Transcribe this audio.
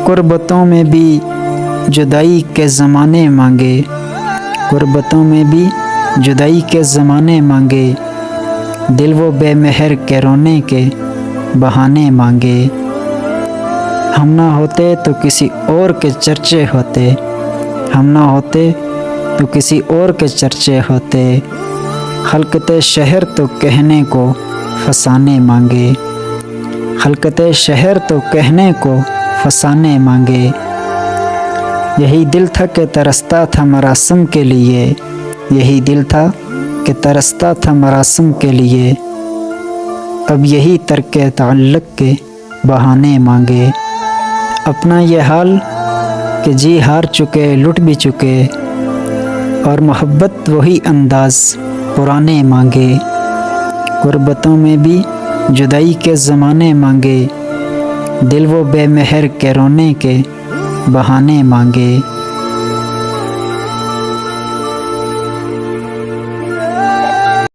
غربتوں میں بھی جدائی کے زمانے مانگے، غربتوں میں بھی جدائی کے زمانے مانگے، دل وہ بے مہر کے رونے کے بہانے مانگے۔ ہم نہ ہوتے تو کسی اور کے چرچے ہوتے، ہم نہ ہوتے تو کسی اور کے چرچے ہوتے، خلقت شہر تو کہنے کو فسانے مانگے، خلقت شہر تو کہنے کو فسانے مانگے۔ یہی دل تھا کہ ترستا تھا مراسم کے لیے، یہی دل تھا کہ ترستا تھا مراسم کے لیے، اب یہی ترک تعلق کے بہانے مانگے۔ اپنا یہ حال کہ جی ہار چکے لٹ بھی چکے، اور محبت وہی انداز پرانے مانگے۔ غربتوں میں بھی جدائی کے زمانے مانگے، دل وہ بے مہر کے رونے کے بہانے مانگے۔